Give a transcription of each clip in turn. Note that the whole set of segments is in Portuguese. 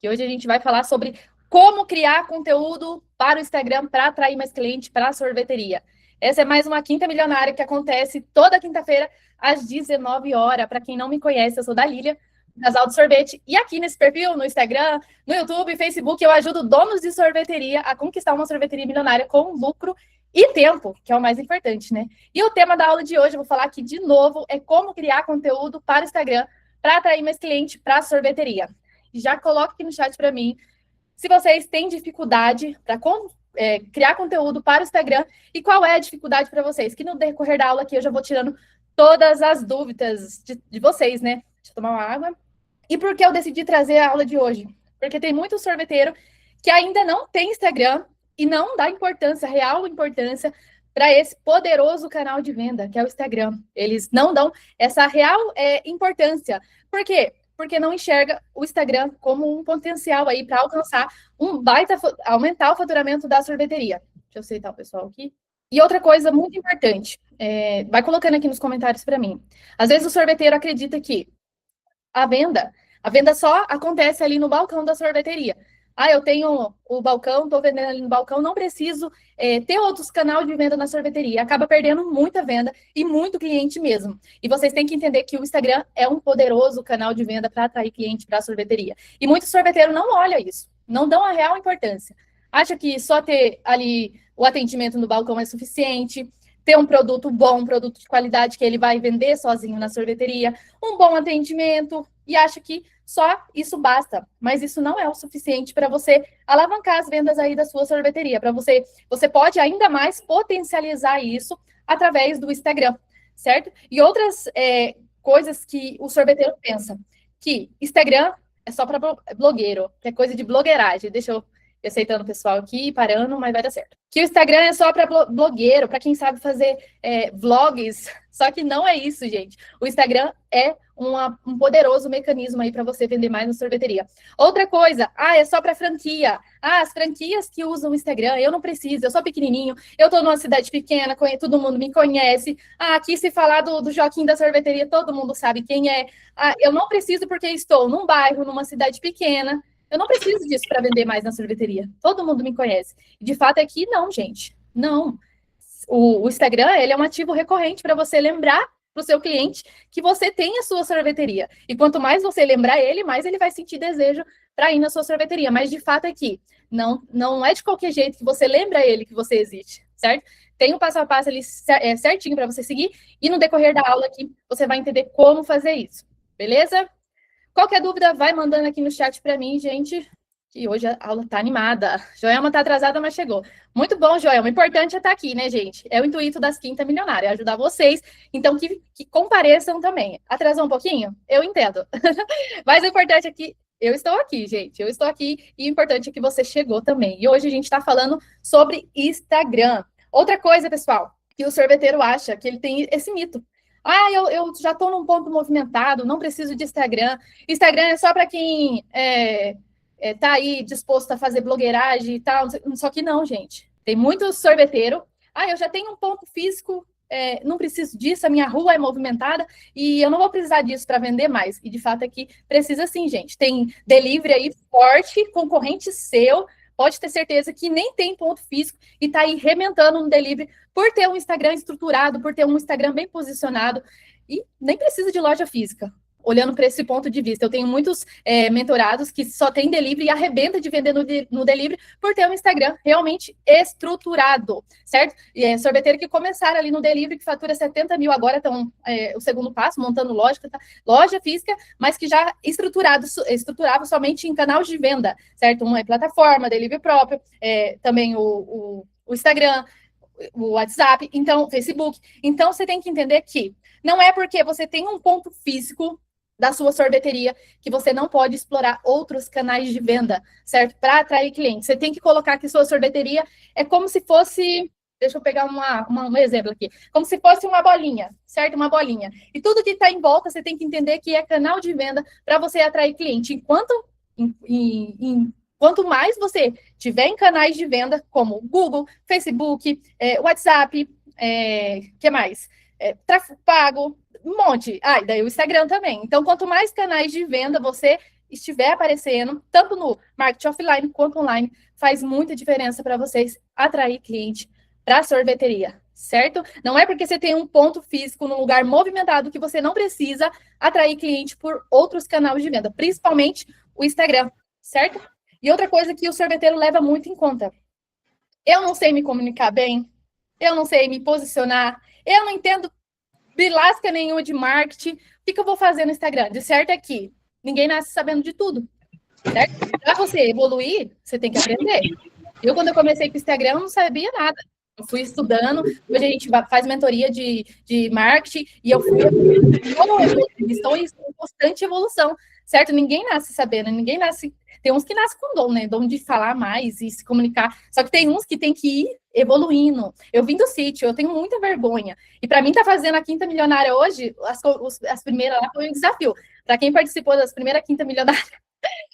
que hoje a gente vai falar sobre como criar conteúdo para o Instagram para atrair mais cliente para a sorveteria. Essa é mais uma Quinta Milionária que acontece toda quinta-feira às 19 horas. Para quem não me conhece, eu sou da Lília, Casal de Sorvete. E aqui nesse perfil, no Instagram, no YouTube, Facebook, eu ajudo donos de sorveteria a conquistar uma sorveteria milionária com lucro e tempo, que é o mais importante, né? E o tema da aula de hoje, eu vou falar aqui de novo, é como criar conteúdo para o Instagram para atrair mais cliente para a sorveteria. Já coloca aqui no chat para mim se vocês têm dificuldade para criar conteúdo para o Instagram e qual é a dificuldade para vocês, que no decorrer da aula aqui eu já vou tirando todas as dúvidas de vocês, né? Deixa eu tomar uma água. E por que eu decidi trazer a aula de hoje? Porque tem muito sorveteiro que ainda não tem Instagram e não dá importância, real importância, para esse poderoso canal de venda, que é o Instagram. Eles não dão essa real importância. Por quê? Porque não enxerga o Instagram como um potencial aí para alcançar aumentar o faturamento da sorveteria. Deixa eu aceitar o pessoal aqui. E outra coisa muito importante, vai colocando aqui nos comentários para mim. Às vezes o sorveteiro acredita que a venda só acontece ali no balcão da sorveteria. Ah, eu tenho o balcão, estou vendendo ali no balcão, não preciso ter outros canais de venda na sorveteria. Acaba perdendo muita venda e muito cliente mesmo. E vocês têm que entender que o Instagram é um poderoso canal de venda para atrair cliente para a sorveteria. E muitos sorveteiros não olham isso, não dão a real importância. Acha que só ter ali o atendimento no balcão é suficiente, ter um produto bom, um produto de qualidade que ele vai vender sozinho na sorveteria, um bom atendimento, e acha que só isso basta. Mas isso não é o suficiente para você alavancar as vendas aí da sua sorveteria. Para você pode ainda mais potencializar isso através do Instagram, certo? E outras coisas que o sorveteiro pensa, que Instagram é só para blogueiro, que é coisa de blogueiragem. Deixa eu aceitando o pessoal aqui, parando, mas vai dar certo. Que o Instagram é só para blogueiro, para quem sabe fazer vlogs, só que não é isso, gente. O Instagram é um poderoso mecanismo aí para você vender mais na sorveteria. Outra coisa, é só para franquia. As franquias que usam o Instagram, eu não preciso, eu sou pequenininho, eu estou numa cidade pequena, todo mundo me conhece. Aqui se falar do Joaquim da sorveteria, todo mundo sabe quem é. Eu não preciso porque estou num bairro, numa cidade pequena. Eu não preciso disso para vender mais na sorveteria. Todo mundo me conhece. De fato é que não, gente. Não. O Instagram, ele é um ativo recorrente para você lembrar para o seu cliente que você tem a sua sorveteria. E quanto mais você lembrar ele, mais ele vai sentir desejo para ir na sua sorveteria. Mas de fato é que não é de qualquer jeito que você lembra ele que você existe, certo? Tem um passo a passo ali certinho para você seguir. E no decorrer da aula aqui, você vai entender como fazer isso. Beleza? Qualquer dúvida, vai mandando aqui no chat para mim, gente, que hoje a aula tá animada. Joelma está atrasada, mas chegou. Muito bom, Joelma. O importante é estar aqui, né, gente? É o intuito das Quinta Milionária, ajudar vocês. Então, que compareçam também. Atrasou um pouquinho? Eu entendo. Mas o importante é que eu estou aqui, gente. Eu estou aqui e o importante é que você chegou também. E hoje a gente está falando sobre Instagram. Outra coisa, pessoal, que o sorveteiro acha que ele tem esse mito. Eu já estou num ponto movimentado, não preciso de Instagram. Instagram é só para quem está aí disposto a fazer blogueiragem e tal. Só que não, gente. Tem muito sorveteiro. Eu já tenho um ponto físico, não preciso disso, a minha rua é movimentada e eu não vou precisar disso para vender mais. E de fato aqui precisa sim, gente. Tem delivery aí forte, concorrente seu. Pode ter certeza que nem tem ponto físico e está aí rementando no delivery por ter um Instagram estruturado, por ter um Instagram bem posicionado e nem precisa de loja física. Olhando para esse ponto de vista, eu tenho muitos mentorados que só tem delivery e arrebenta de vender no delivery por ter um Instagram realmente estruturado, certo? E sorveteiro que começaram ali no delivery, que fatura 70 mil, agora estão o segundo passo, montando loja física, mas que já estruturava somente em canal de venda, certo? Uma plataforma, delivery próprio, também o Instagram, o WhatsApp, então, Facebook. Então, você tem que entender que não é porque você tem um ponto físico da sua sorveteria que você não pode explorar outros canais de venda, certo? Para atrair clientes. Você tem que colocar que sua sorveteria é como se fosse, deixa eu pegar um exemplo aqui, como se fosse uma bolinha, certo? Uma bolinha. E tudo que está em volta, você tem que entender que é canal de venda para você atrair cliente. Quanto mais você tiver em canais de venda, como Google, Facebook, WhatsApp, que mais? Tráfego pago, um monte. E daí o Instagram também. Então, quanto mais canais de venda você estiver aparecendo, tanto no marketing offline quanto online, faz muita diferença para vocês atrair cliente para a sorveteria, certo? Não é porque você tem um ponto físico num lugar movimentado que você não precisa atrair cliente por outros canais de venda, principalmente o Instagram, certo? E outra coisa que o sorveteiro leva muito em conta. Eu não sei me comunicar bem, eu não sei me posicionar, eu não entendo bilasca nenhuma de marketing, o que eu vou fazer no Instagram? De certo é que ninguém nasce sabendo de tudo, certo? Para você evoluir, você tem que aprender. Eu, quando eu comecei com o Instagram, eu não sabia nada. Eu fui estudando, hoje a gente faz mentoria de marketing, e eu fui estou em constante evolução, certo? Ninguém nasce sabendo, ninguém nasce... Tem uns que nascem com dom, né? Dom de falar mais e se comunicar. Só que tem uns que tem que ir evoluindo. Eu vim do sítio, eu tenho muita vergonha. E para mim, tá fazendo a Quinta Milionária hoje, as primeiras lá foi um desafio. Para quem participou das primeiras Quinta Milionária,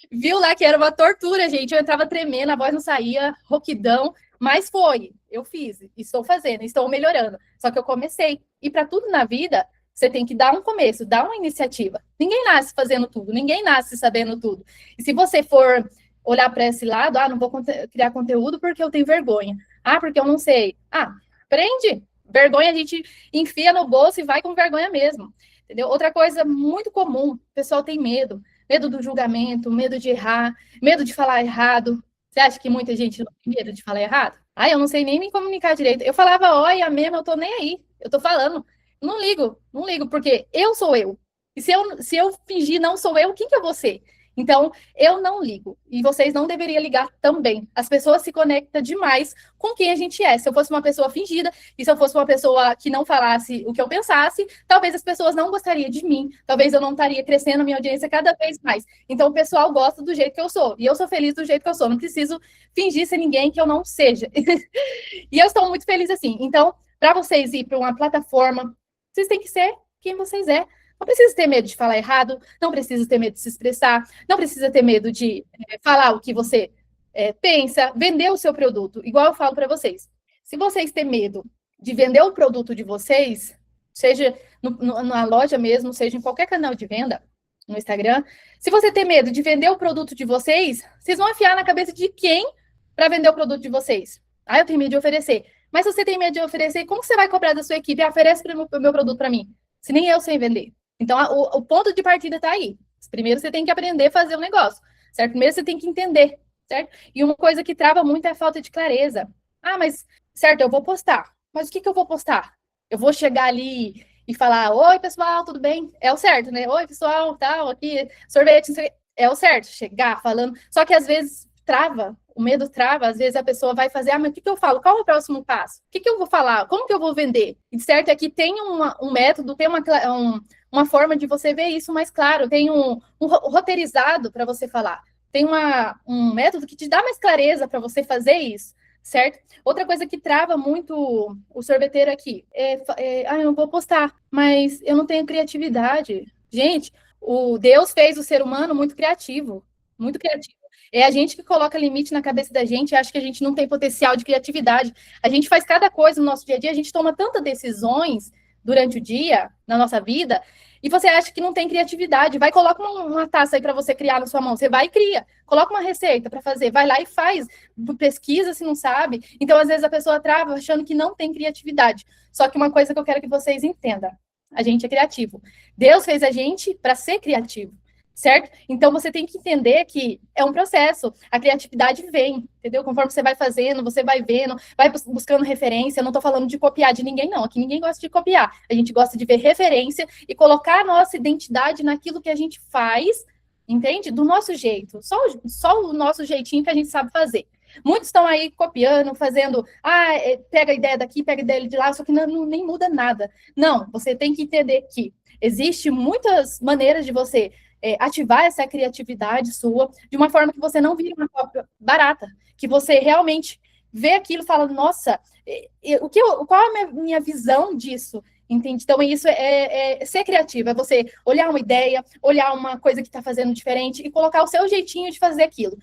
viu lá que era uma tortura, gente. Eu entrava tremendo, a voz não saía, rouquidão. Mas foi, eu fiz, estou fazendo, estou melhorando. Só que eu comecei. E para tudo na vida, você tem que dar um começo, dar uma iniciativa. Ninguém nasce fazendo tudo, ninguém nasce sabendo tudo. E se você for olhar para esse lado, não vou criar conteúdo porque eu tenho vergonha. Porque eu não sei. Aprende. Vergonha a gente enfia no bolso e vai com vergonha mesmo. Entendeu? Outra coisa muito comum, o pessoal tem medo. Medo do julgamento, medo de errar, medo de falar errado. Você acha que muita gente não tem medo de falar errado? Eu não sei nem me comunicar direito. Eu falava, olha mesmo, eu tô nem aí. Eu tô falando. Não ligo, porque eu sou eu. E se eu fingir não sou eu, quem que eu vou ser? Então, eu não ligo. E vocês não deveriam ligar também. As pessoas se conectam demais com quem a gente é. Se eu fosse uma pessoa fingida, e se eu fosse uma pessoa que não falasse o que eu pensasse, talvez as pessoas não gostariam de mim. Talvez eu não estaria crescendo a minha audiência cada vez mais. Então, o pessoal gosta do jeito que eu sou. E eu sou feliz do jeito que eu sou. Não preciso fingir ser ninguém que eu não seja. E eu estou muito feliz assim. Então, para vocês ir para uma plataforma, vocês têm que ser quem vocês é. Não precisa ter medo de falar errado, não precisa ter medo de se expressar, não precisa ter medo de falar o que você pensa, vender o seu produto. Igual eu falo para vocês. Se vocês têm medo de vender o produto de vocês, seja na loja mesmo, seja em qualquer canal de venda, no Instagram, se você tem medo de vender o produto de vocês, vocês vão enfiar na cabeça de quem para vender o produto de vocês? Eu tenho medo de oferecer. Mas se você tem medo de oferecer, como você vai cobrar da sua equipe? Oferece o meu produto para mim. Se nem eu sei vender. Então, o ponto de partida está aí. Primeiro, você tem que aprender a fazer o negócio, certo? Primeiro, você tem que entender, certo? E uma coisa que trava muito é a falta de clareza. Mas, certo, eu vou postar. Mas o que eu vou postar? Eu vou chegar ali e falar, oi, pessoal, tudo bem? É o certo, né? Oi, pessoal, tal, aqui, sorvete, é o certo, chegar falando. Só que, às vezes, trava, o medo trava, às vezes a pessoa vai fazer, mas o que eu falo? Qual é o próximo passo? O que eu vou falar? Como que eu vou vender? E certo é que tem um método, tem uma forma de você ver isso mais claro, tem um roteirizado para você falar, tem um método que te dá mais clareza para você fazer isso, certo? Outra coisa que trava muito o sorveteiro aqui eu não vou postar, mas eu não tenho criatividade. Gente, Deus fez o ser humano muito criativo, muito criativo. É a gente que coloca limite na cabeça da gente, acha que a gente não tem potencial de criatividade. A gente faz cada coisa no nosso dia a dia, a gente toma tantas decisões durante o dia, na nossa vida, e você acha que não tem criatividade. Vai, coloca uma taça aí para você criar na sua mão. Você vai e cria. Coloca uma receita para fazer. Vai lá e faz. Pesquisa se não sabe. Então, às vezes, a pessoa trava achando que não tem criatividade. Só que uma coisa que eu quero que vocês entendam. A gente é criativo. Deus fez a gente para ser criativo. Certo? Então, você tem que entender que é um processo. A criatividade vem, entendeu? Conforme você vai fazendo, você vai vendo, vai buscando referência. Eu não estou falando de copiar de ninguém, não. Aqui ninguém gosta de copiar. A gente gosta de ver referência e colocar a nossa identidade naquilo que a gente faz, entende? Do nosso jeito. Só o nosso jeitinho que a gente sabe fazer. Muitos estão aí copiando, fazendo, pega a ideia daqui, pega a ideia de lá, só que nem muda nada. Não, você tem que entender que existe muitas maneiras de você ativar essa criatividade sua de uma forma que você não vire uma cópia barata, que você realmente vê aquilo e fala, nossa, qual é a minha visão disso? Entende? Então, isso é ser criativo, é você olhar uma ideia, olhar uma coisa que está fazendo diferente e colocar o seu jeitinho de fazer aquilo.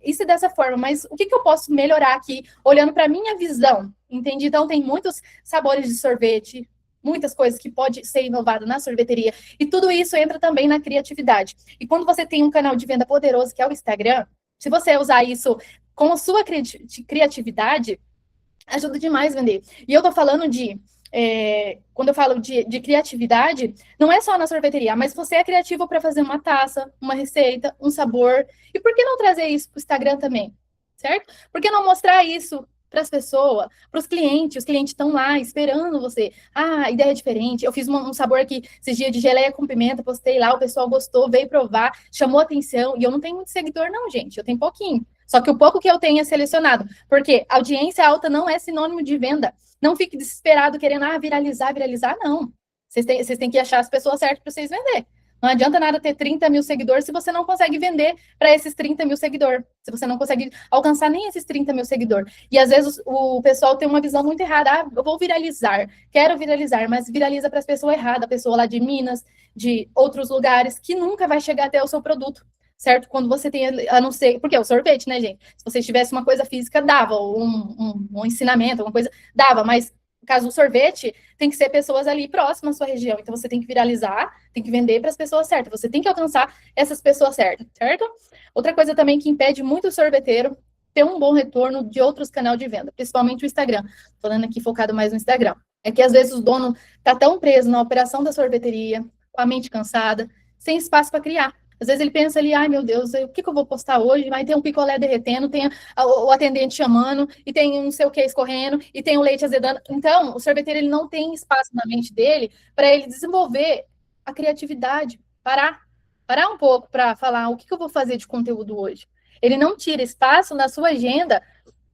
Isso é dessa forma, mas o que eu posso melhorar aqui, olhando para a minha visão? Entende? Então, tem muitos sabores de sorvete, muitas coisas que pode ser inovado na sorveteria. E tudo isso entra também na criatividade. E quando você tem um canal de venda poderoso, que é o Instagram, se você usar isso com a sua criatividade, ajuda demais a vender. E eu tô falando quando eu falo de criatividade, não é só na sorveteria, mas você é criativo para fazer uma taça, uma receita, um sabor. E por que não trazer isso para o Instagram também? Certo? Por que não mostrar isso para as pessoas, para os clientes estão lá esperando você. Ah, ideia é diferente. Eu fiz um sabor aqui esses dias de geleia com pimenta, postei lá, o pessoal gostou, veio provar, chamou atenção. E eu não tenho muito seguidor, não, gente. Eu tenho pouquinho. Só que o pouco que eu tenho é selecionado. Porque audiência alta não é sinônimo de venda. Não fique desesperado querendo viralizar, não. Vocês têm que achar as pessoas certas para vocês vender. Não adianta nada ter 30 mil seguidores se você não consegue vender para esses 30 mil seguidores. Se você não consegue alcançar nem esses 30 mil seguidores. E às vezes o pessoal tem uma visão muito errada. Ah, eu vou viralizar, quero viralizar, mas viraliza para as pessoas erradas. A pessoa lá de Minas, de outros lugares, que nunca vai chegar até o seu produto. Certo? Quando você tem, a não ser, porque é o sorvete, né, gente? Se você tivesse uma coisa física, dava, um ensinamento, alguma coisa, dava, mas no caso do sorvete, tem que ser pessoas ali próximas à sua região. Então, você tem que viralizar, tem que vender para as pessoas certas. Você tem que alcançar essas pessoas certas, certo? Outra coisa também que impede muito o sorveteiro ter um bom retorno de outros canais de venda, principalmente o Instagram. Falando aqui focado mais no Instagram. É que às vezes o dono tá tão preso na operação da sorveteria, com a mente cansada, sem espaço para criar. Às vezes ele pensa ali, ai meu Deus, o que eu vou postar hoje? Vai ter um picolé derretendo, tem o atendente chamando, e tem não sei o que escorrendo, e tem o leite azedando. Então, o sorveteiro ele não tem espaço na mente dele para ele desenvolver a criatividade, parar um pouco para falar o que eu vou fazer de conteúdo hoje. Ele não tira espaço na sua agenda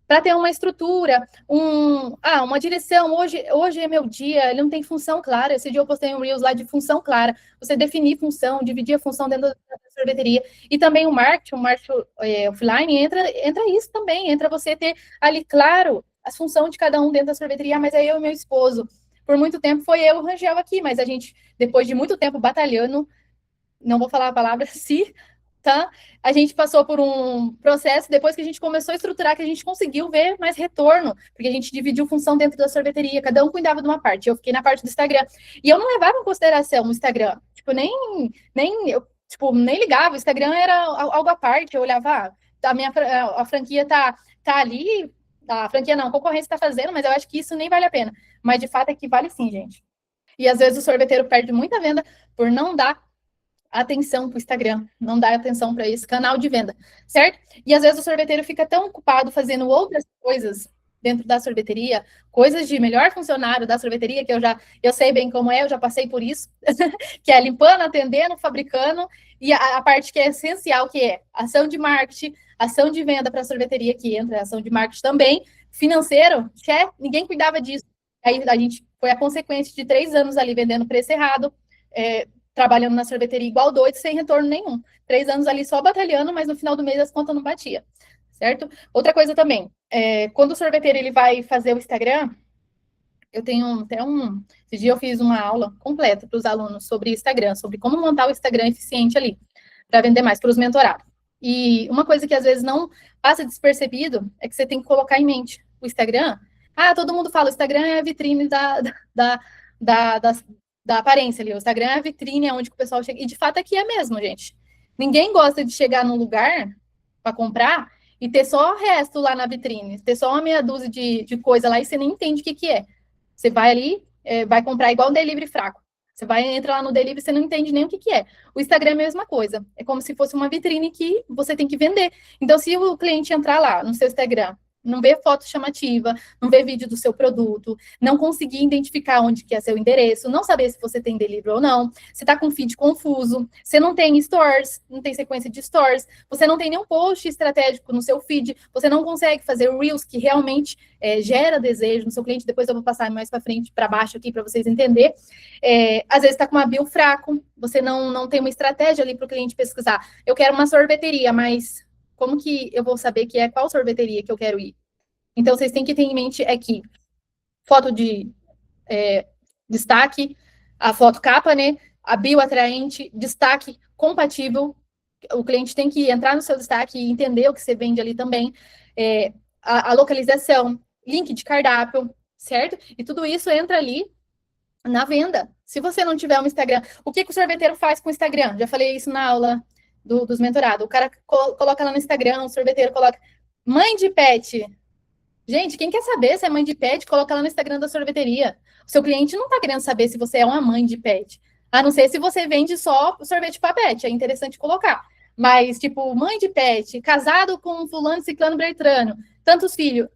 para ter uma estrutura, uma direção. Hoje é meu dia, ele não tem função clara. Esse dia eu postei um Reels lá de função clara. Você definir função, dividir a função dentro da sorveteria. E também o marketing offline, entra isso também. Entra você ter ali, claro, as funções de cada um dentro da sorveteria. Mas aí eu e meu esposo, por muito tempo, foi eu e o Rangel aqui. Mas a gente, depois de muito tempo batalhando, não vou falar a palavra se, tá? A gente passou por um processo, depois que a gente começou a estruturar, que a gente conseguiu ver mais retorno, porque a gente dividiu função dentro da sorveteria, cada um cuidava de uma parte, eu fiquei na parte do Instagram. E eu não levava em consideração o Instagram, tipo, nem ligava, o Instagram era algo à parte, eu olhava, a franquia tá ali, a franquia não, a concorrência tá fazendo, mas eu acho que isso nem vale a pena. Mas de fato é que vale sim, gente. E às vezes o sorveteiro perde muita venda por não dar atenção para o Instagram, não dá atenção para esse canal de venda, certo? E às vezes o sorveteiro fica tão ocupado fazendo outras coisas dentro da sorveteria, coisas de melhor funcionário da sorveteria, que eu sei bem como é, eu já passei por isso, que é limpando, atendendo, fabricando, e a parte que é essencial, que é ação de marketing, ação de venda para a sorveteria, que entra ação de marketing também, financeiro, ninguém cuidava disso. Aí a gente foi a consequência de 3 anos ali vendendo preço errado, trabalhando na sorveteria igual doido, sem retorno nenhum. 3 anos ali só batalhando, mas no final do mês as contas não batia, certo? Outra coisa também, quando o sorveteiro ele vai fazer o Instagram, eu tenho até esse dia eu fiz uma aula completa para os alunos sobre Instagram, sobre como montar o Instagram eficiente ali, para vender mais para os mentorados. E uma coisa que às vezes não passa despercebido é que você tem que colocar em mente o Instagram. Todo mundo fala, o Instagram é a vitrine da aparência ali. O Instagram é a vitrine, é onde o pessoal chega. E de fato aqui é mesmo, gente. Ninguém gosta de chegar num lugar para comprar e ter só o resto lá na vitrine, ter só uma meia dúzia de coisa lá e você nem entende o que é. Você vai ali, vai comprar igual um delivery fraco. Você entra lá no delivery, você não entende nem o que é. O Instagram é a mesma coisa. É como se fosse uma vitrine que você tem que vender. Então, se o cliente entrar lá no seu Instagram, não vê foto chamativa, não vê vídeo do seu produto, não conseguir identificar onde que é seu endereço, não saber se você tem delivery ou não, você está com um feed confuso, você não tem stores, não tem sequência de stores, você não tem nenhum post estratégico no seu feed, você não consegue fazer Reels que realmente gera desejo no seu cliente, depois eu vou passar mais para frente, para baixo aqui, para vocês entenderem. Às vezes está com uma bio fraco, você não tem uma estratégia ali para o cliente pesquisar. Eu quero uma sorveteria, mas como que eu vou saber que é qual sorveteria que eu quero ir? Então, vocês têm que ter em mente que foto de destaque, a foto capa, né? A bio atraente, destaque compatível. O cliente tem que entrar no seu destaque e entender o que você vende ali também. A localização, link de cardápio, certo? E tudo isso entra ali na venda. Se você não tiver um Instagram, o que o sorveteiro faz com o Instagram? Já falei isso na aula dos mentorados. O cara coloca lá no Instagram, o sorveteiro coloca mãe de pet. Gente, quem quer saber se é mãe de pet, coloca lá no Instagram da sorveteria. O seu cliente não está querendo saber se você é uma mãe de pet. A não ser se você vende só sorvete para pet. É interessante colocar. Mas, tipo, mãe de pet, casado com fulano, ciclano, beltrano, tantos filhos.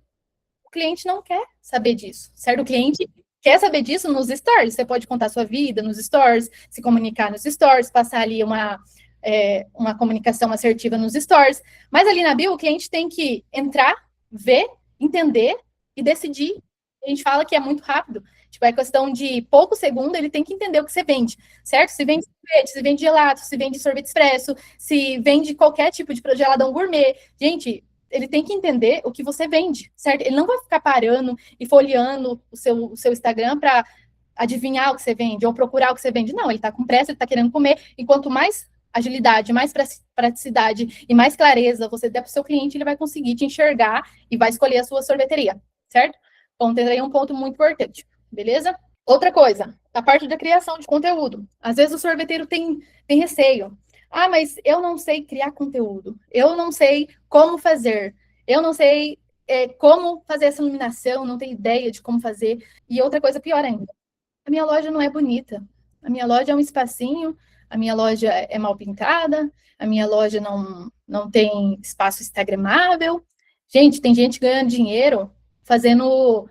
O cliente não quer saber disso, certo? O cliente quer saber disso nos stories. Você pode contar sua vida nos stories, se comunicar nos stories, passar ali uma comunicação assertiva nos stories. Mas ali na bio, o cliente tem que entrar, ver, entender e decidir. A gente fala que é muito rápido. Tipo, é questão de poucos segundos, ele tem que entender o que você vende, certo? Se vende sorvete, se vende gelato, se vende sorvete expresso, se vende qualquer tipo de geladão gourmet. Gente, ele tem que entender o que você vende, certo? Ele não vai ficar parando e folheando o seu Instagram para adivinhar o que você vende ou procurar o que você vende. Não, ele está com pressa, ele está querendo comer. E quanto mais agilidade, mais praticidade e mais clareza você der para o seu cliente, ele vai conseguir te enxergar e vai escolher a sua sorveteria, certo? Então, tem aí um ponto muito importante, beleza? Outra coisa, a parte da criação de conteúdo. Às vezes o sorveteiro tem receio. Ah, mas eu não sei criar conteúdo. Eu não sei como fazer. Eu não sei como fazer essa iluminação, não tenho ideia de como fazer. E outra coisa pior ainda, a minha loja não é bonita. A minha loja é um espacinho, a minha loja é mal pintada, a minha loja não tem espaço instagramável. Gente, tem gente ganhando dinheiro fazendo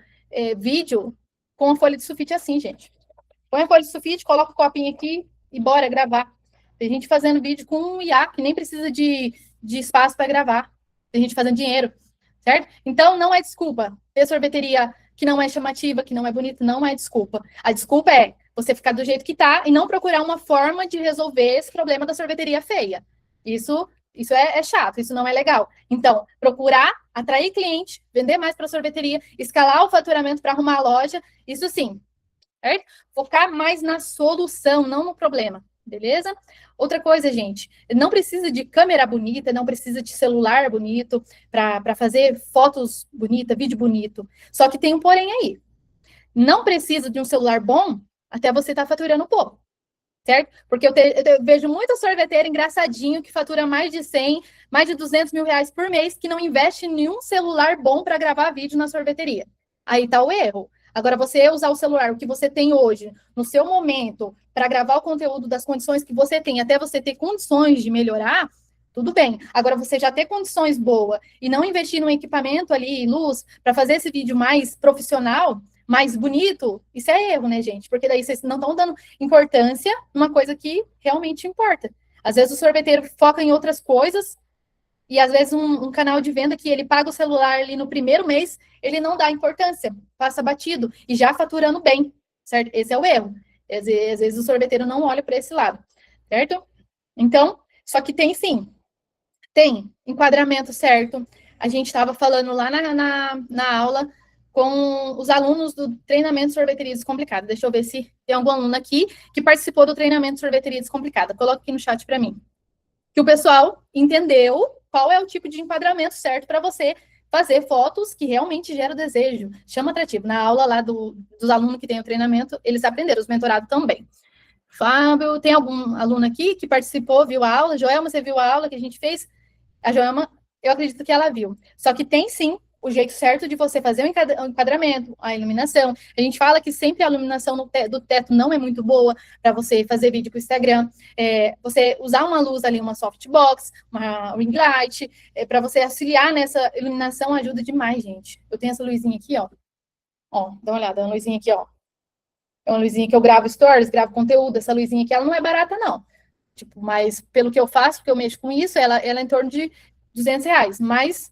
vídeo com a folha de sulfite assim, gente. Põe a folha de sulfite, coloca o copinho aqui e bora gravar. Tem gente fazendo vídeo com um IA, que nem precisa de espaço para gravar. Tem gente fazendo dinheiro, certo? Então, não é desculpa. Ter sorveteria que não é chamativa, que não é bonita, não é desculpa. A desculpa é você ficar do jeito que tá e não procurar uma forma de resolver esse problema da sorveteria feia. Isso é chato, isso não é legal. Então, procurar atrair cliente, vender mais para a sorveteria, escalar o faturamento para arrumar a loja, isso sim, certo? Focar mais na solução, não no problema, beleza? Outra coisa, gente, não precisa de câmera bonita, não precisa de celular bonito para fazer fotos bonitas, vídeo bonito. Só que tem um porém aí. Não precisa de um celular bom até você estar faturando pouco, certo? Porque eu vejo muita sorveteira engraçadinho que fatura mais de 100, mais de 200 mil reais por mês, que não investe em nenhum celular bom para gravar vídeo na sorveteria. Aí tá o erro. Agora, você usar o celular, o que você tem hoje, no seu momento, para gravar o conteúdo das condições que você tem, até você ter condições de melhorar, tudo bem. Agora, você já ter condições boas e não investir no equipamento ali, luz, para fazer esse vídeo mais profissional, mais bonito, isso é erro, né, gente? Porque daí vocês não estão dando importância numa coisa que realmente importa. Às vezes o sorveteiro foca em outras coisas e às vezes um canal de venda que ele paga o celular ali no primeiro mês, ele não dá importância, passa batido e já faturando bem, certo? Esse é o erro. Às vezes o sorveteiro não olha para esse lado, certo? Então, só que tem sim, tem enquadramento certo. A gente estava falando lá na aula com os alunos do treinamento Sorveteria Descomplicada. Deixa eu ver se tem algum aluno aqui que participou do treinamento Sorveteria Descomplicada. Coloca aqui no chat para mim. Que o pessoal entendeu qual é o tipo de enquadramento certo para você fazer fotos que realmente geram desejo, chama atrativo. Na aula lá dos alunos que tem o treinamento, eles aprenderam, os mentorados também. Fábio, tem algum aluno aqui que participou, viu a aula? Joelma, você viu a aula que a gente fez? A Joelma, eu acredito que ela viu. Só que tem sim o jeito certo de você fazer o enquadramento, a iluminação. A gente fala que sempre a iluminação do teto não é muito boa para você fazer vídeo para o Instagram. Você usar uma luz ali, uma softbox, uma ring light, para você auxiliar nessa iluminação ajuda demais, gente. Eu tenho essa luzinha aqui, ó. Ó, dá uma olhada, uma luzinha aqui, ó. É uma luzinha que eu gravo stories, gravo conteúdo. Essa luzinha aqui, ela não é barata, não. Tipo, mas pelo que eu faço, porque eu mexo com isso, ela é em torno de R$ 200. Mas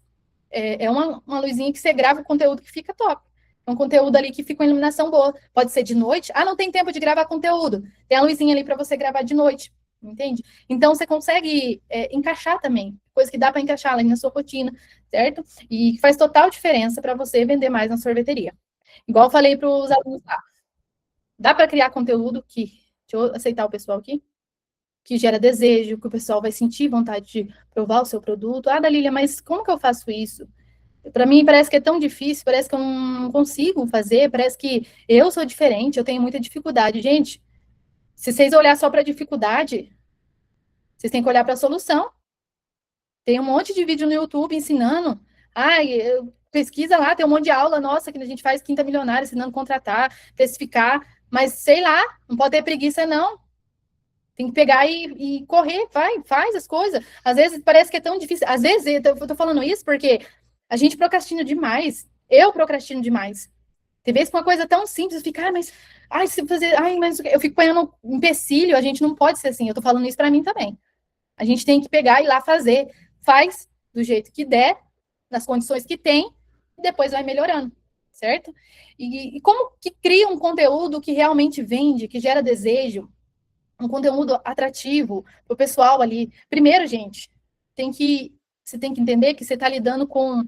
é uma luzinha que você grava o conteúdo que fica top. É um conteúdo ali que fica com iluminação boa. Pode ser de noite. Ah, não tem tempo de gravar conteúdo. Tem a luzinha ali para você gravar de noite. Entende? Então, você consegue encaixar também. Coisa que dá para encaixar ali na sua rotina, certo? E faz total diferença para você vender mais na sorveteria. Igual eu falei para os alunos lá. Dá para criar conteúdo que... Deixa eu aceitar o pessoal aqui. Que gera desejo, que o pessoal vai sentir vontade de provar o seu produto. Ah, Dalília, mas como que eu faço isso? Para mim parece que é tão difícil, parece que eu não consigo fazer, parece que eu sou diferente, eu tenho muita dificuldade. Gente, se vocês olhar só para a dificuldade, vocês têm que olhar para a solução. Tem um monte de vídeo no YouTube ensinando. Ai, pesquisa lá, tem um monte de aula nossa que a gente faz Quinta Milionária, ensinando a contratar, precificar, mas sei lá, não pode ter preguiça, não. Tem que pegar e correr, vai, faz as coisas. Às vezes parece que é tão difícil. Às vezes, eu tô falando isso porque a gente procrastina demais. Eu procrastino demais. Tem vezes que uma coisa tão simples, fica, mas, ai, se fazer, ai, mas eu fico ponhando um empecilho, a gente não pode ser assim. Eu tô falando isso para mim também. A gente tem que pegar e ir lá fazer. Faz do jeito que der, nas condições que tem, e depois vai melhorando, certo? E como que cria um conteúdo que realmente vende, que gera desejo, um conteúdo atrativo para o pessoal ali? Primeiro, gente, você tem que entender que você está lidando com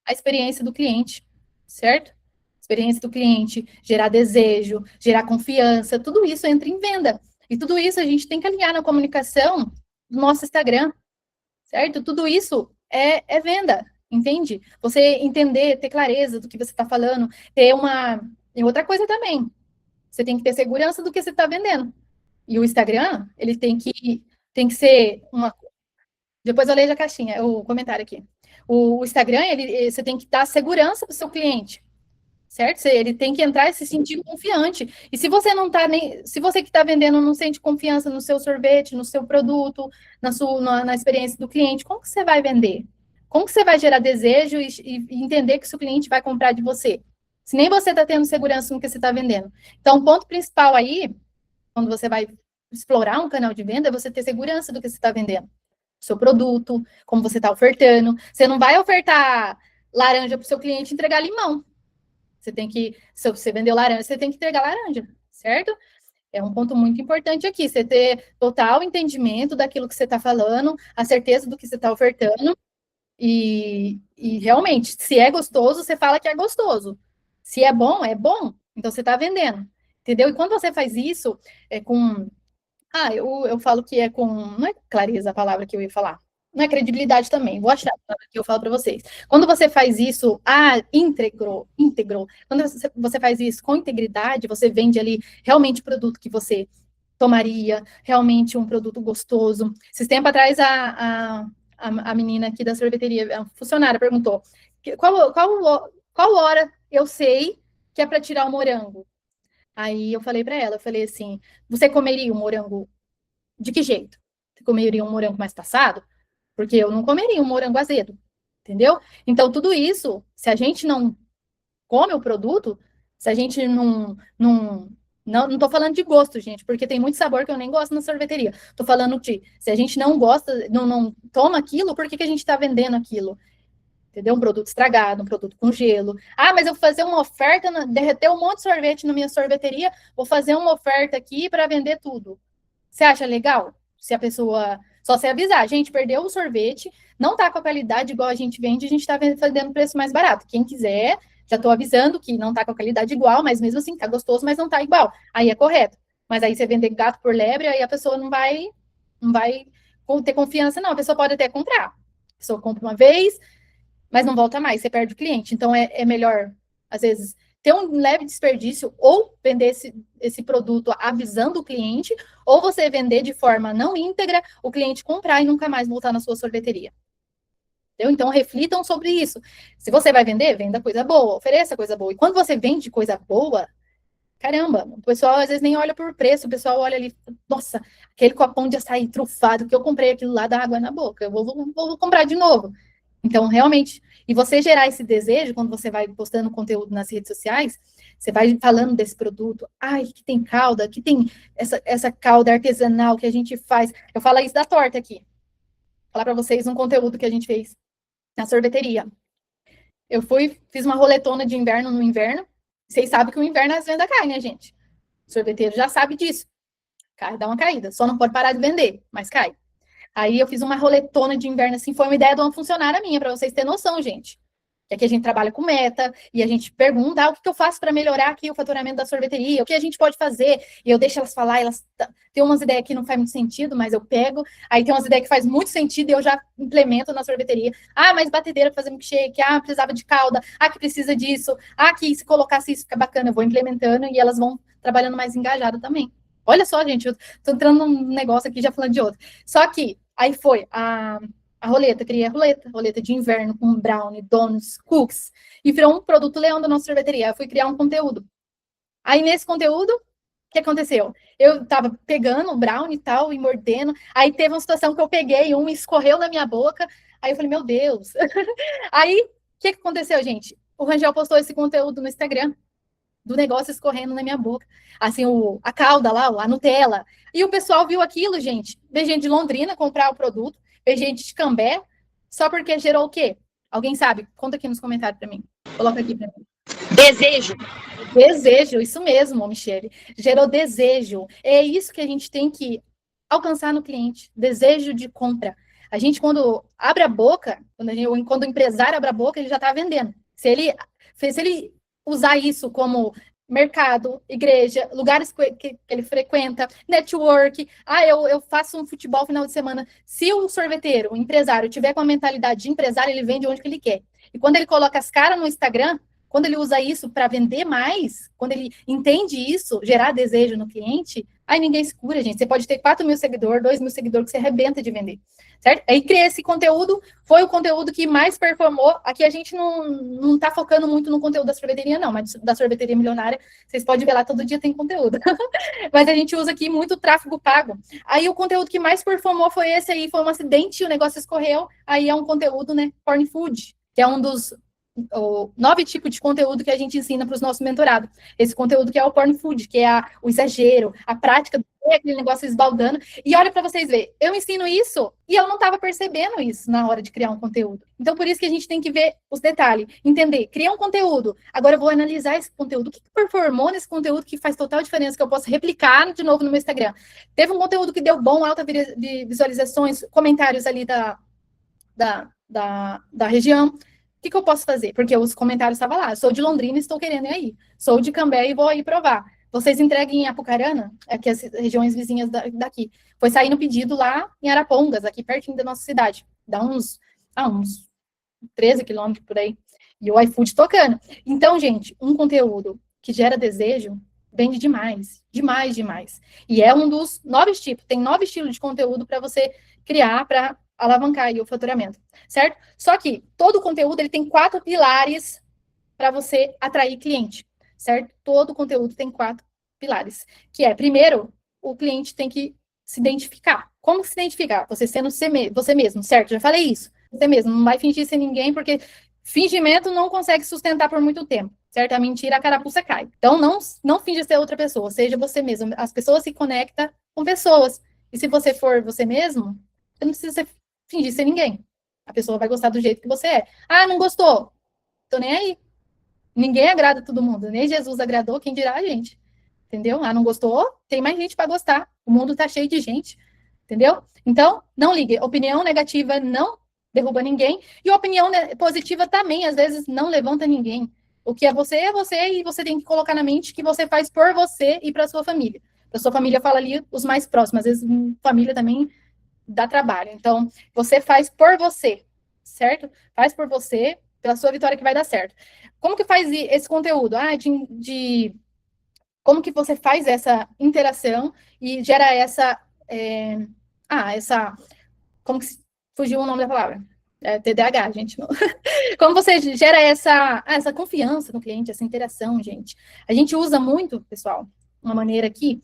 a experiência do cliente, certo? Experiência do cliente, gerar desejo, gerar confiança, tudo isso entra em venda. E tudo isso a gente tem que alinhar na comunicação do nosso Instagram, certo? Tudo isso é venda, entende? Você entender, ter clareza do que você está falando, ter uma. E outra coisa também, você tem que ter segurança do que você está vendendo. E o Instagram, ele tem que ser uma. Depois eu leio a caixinha, o comentário aqui. O Instagram, você tem que dar segurança para o seu cliente, certo? Ele tem que entrar e se sentir confiante. E se você não tá nem, se você que está vendendo não sente confiança no seu sorvete, no seu produto, na experiência do cliente, como que você vai vender? Como que você vai gerar desejo e entender que o seu cliente vai comprar de você? Se nem você está tendo segurança no que você está vendendo. Então, o ponto principal aí, quando você vai explorar um canal de venda, é você ter segurança do que você está vendendo. Seu produto, como você está ofertando. Você não vai ofertar laranja para o seu cliente e entregar limão. Você tem que, se você vendeu laranja, você tem que entregar laranja, certo? É um ponto muito importante aqui, você ter total entendimento daquilo que você está falando, a certeza do que você está ofertando, e realmente, se é gostoso, você fala que é gostoso. Se é bom, então você está vendendo, entendeu? E quando você faz isso, é com eu falo que é com. Não é clareza a palavra que eu ia falar. Não é credibilidade também. Vou achar a palavra que eu falo para vocês. Quando você faz isso, íntegro. Quando você faz isso com integridade, você vende ali realmente o produto que você tomaria, realmente um produto gostoso. Esses tempos atrás, a menina aqui da sorveteria, a funcionária, perguntou qual hora eu sei que é para tirar o morango. Aí eu falei para ela, eu falei assim, você comeria um morango de que jeito? Você comeria um morango mais passado? Porque eu não comeria um morango azedo, entendeu? Então, tudo isso, se a gente não come o produto, se a gente não tô falando de gosto, gente, porque tem muito sabor que eu nem gosto na sorveteria. Tô falando de, se a gente não gosta, não toma aquilo, por que que a gente está vendendo aquilo? Entendeu? Um produto estragado, um produto com gelo. Ah, mas eu vou fazer uma oferta, derreter um monte de sorvete na minha sorveteria, vou fazer uma oferta aqui para vender tudo. Você acha legal? Se a pessoa. Só se avisar, gente, perdeu o sorvete, não tá com a qualidade igual a gente vende, a gente tá vendendo preço mais barato. Quem quiser, já tô avisando que não tá com a qualidade igual, mas mesmo assim tá gostoso, mas não tá igual. Aí é correto. Mas aí você vender gato por lebre, aí a pessoa não vai ter confiança, não. A pessoa pode até comprar. A pessoa compra uma vez, mas não volta mais, você perde o cliente. Então é melhor, às vezes, ter um leve desperdício ou vender esse produto avisando o cliente, ou você vender de forma não íntegra, o cliente comprar e nunca mais voltar na sua sorveteria. Entendeu? Então, reflitam sobre isso. Se você vai vender, venda coisa boa, ofereça coisa boa. E quando você vende coisa boa, caramba, o pessoal às vezes nem olha por preço, o pessoal olha ali, nossa, aquele copão de açaí trufado que eu comprei aquilo lá dá água na boca, eu vou comprar de novo. Então, realmente, e você gerar esse desejo, quando você vai postando conteúdo nas redes sociais, você vai falando desse produto, ai, que tem calda, que tem essa calda artesanal que a gente faz. Eu falo isso da torta aqui. Vou falar para vocês um conteúdo que a gente fez na sorveteria. Eu fiz uma roletona de inverno no inverno. Vocês sabem que o inverno as vendas caem, né, gente? O sorveteiro já sabe disso. Cai, dá uma caída. Só não pode parar de vender, mas cai. Aí eu fiz uma roletona de inverno, assim, foi uma ideia de uma funcionária minha, para vocês terem noção, gente. E aqui a gente trabalha com meta, e a gente pergunta, o que eu faço para melhorar aqui o faturamento da sorveteria, o que a gente pode fazer, e eu deixo elas falar, elas têm umas ideias que não faz muito sentido, mas eu pego, aí tem umas ideias que faz muito sentido e eu já implemento na sorveteria. Mas batedeira para fazer milkshake, precisava de calda, que precisa disso, que se colocasse isso fica bacana, eu vou implementando e elas vão trabalhando mais engajado também. Olha só, gente, eu tô entrando num negócio aqui já falando de outro. Só que aí foi a roleta, criei a roleta de inverno com brownie, donuts, cookies, e virou um produto leão da nossa sorveteria. Eu fui criar um conteúdo. Aí, nesse conteúdo, o que aconteceu? Eu tava pegando o brownie e tal, e mordendo, aí teve uma situação que eu peguei, escorreu na minha boca, aí eu falei, meu Deus. Aí, o que aconteceu, gente? O Rangel postou esse conteúdo no Instagram, do negócio escorrendo na minha boca. Assim, a calda lá, a Nutella. E o pessoal viu aquilo, gente. Veio gente de Londrina comprar o produto, veio gente de Cambé, só porque gerou o quê? Alguém sabe? Conta aqui nos comentários para mim. Coloca aqui para mim. Desejo. Desejo, isso mesmo, Michele. Gerou desejo. É isso que a gente tem que alcançar no cliente. Desejo de compra. A gente, quando abre a boca, quando o empresário abre a boca, ele já está vendendo. Se ele usar isso como mercado, igreja, lugares que ele frequenta, network, eu faço um futebol final de semana. Se o sorveteiro, o empresário, tiver com a mentalidade de empresário, ele vende onde que ele quer. E quando ele coloca as caras no Instagram, quando ele usa isso para vender mais, quando ele entende isso, gerar desejo no cliente, aí ninguém se cura, gente. Você pode ter 4.000 seguidores, 2.000 seguidores que você arrebenta de vender, certo? Aí criei esse conteúdo, foi o conteúdo que mais performou. Aqui a gente não tá focando muito no conteúdo da sorveteria, não, mas da sorveteria milionária, vocês podem ver lá, todo dia tem conteúdo. Mas a gente usa aqui muito tráfego pago. Aí o conteúdo que mais performou foi esse aí, foi um acidente, o negócio escorreu, aí é um conteúdo, né, porn food, que é um dos 9 tipos de conteúdo que a gente ensina para os nossos mentorados. Esse conteúdo que é o porn food, que é o exagero, a prática do aquele negócio esbaldando. E olha para vocês verem, eu ensino isso e eu não estava percebendo isso na hora de criar um conteúdo. Então, por isso que a gente tem que ver os detalhes, entender, criar um conteúdo. Agora eu vou analisar esse conteúdo. O que performou nesse conteúdo que faz total diferença, que eu posso replicar de novo no meu Instagram? Teve um conteúdo que deu bom, alta visualizações, comentários ali da região. O que eu posso fazer? Porque os comentários estavam lá. Sou de Londrina, estou querendo ir aí. Sou de Cambé e vou aí provar. Vocês entregam em Apucarana, aqui as regiões vizinhas daqui. Foi sair no pedido lá em Arapongas, aqui pertinho da nossa cidade. Dá uns 13 quilômetros por aí. E o iFood tocando. Então, gente, um conteúdo que gera desejo vende demais. Demais, demais. E é um dos 9 tipos. Tem 9 estilos de conteúdo para você criar, para alavancar aí o faturamento, certo? Só que todo o conteúdo ele tem 4 pilares para você atrair cliente, certo? Todo conteúdo tem 4 pilares, que é, primeiro, o cliente tem que se identificar. Como se identificar? Você sendo você mesmo, certo? Já falei isso. Você mesmo, não vai fingir ser ninguém, porque fingimento não consegue sustentar por muito tempo, certo? A mentira, a carapuça cai. Então, não finja ser outra pessoa, seja você mesmo. As pessoas se conectam com pessoas. E se você for você mesmo, você não precisa fingir ser ninguém. A pessoa vai gostar do jeito que você é. Não gostou? Tô nem aí. Ninguém agrada todo mundo. Nem Jesus agradou, quem dirá a gente. Entendeu? Não gostou? Tem mais gente para gostar. O mundo tá cheio de gente. Entendeu? Então, não ligue. Opinião negativa não derruba ninguém. E opinião positiva também, às vezes, não levanta ninguém. O que é você, e você tem que colocar na mente que você faz por você e para sua família. A sua família fala ali os mais próximos. Às vezes, família também dá trabalho. Então, você faz por você, certo? Faz por você, pela sua vitória que vai dar certo. Como que faz esse conteúdo? Como que você faz essa interação e gera como que fugiu o nome da palavra? TDAH, gente. Como você gera essa confiança no cliente, essa interação, gente? A gente usa muito, pessoal, uma maneira aqui,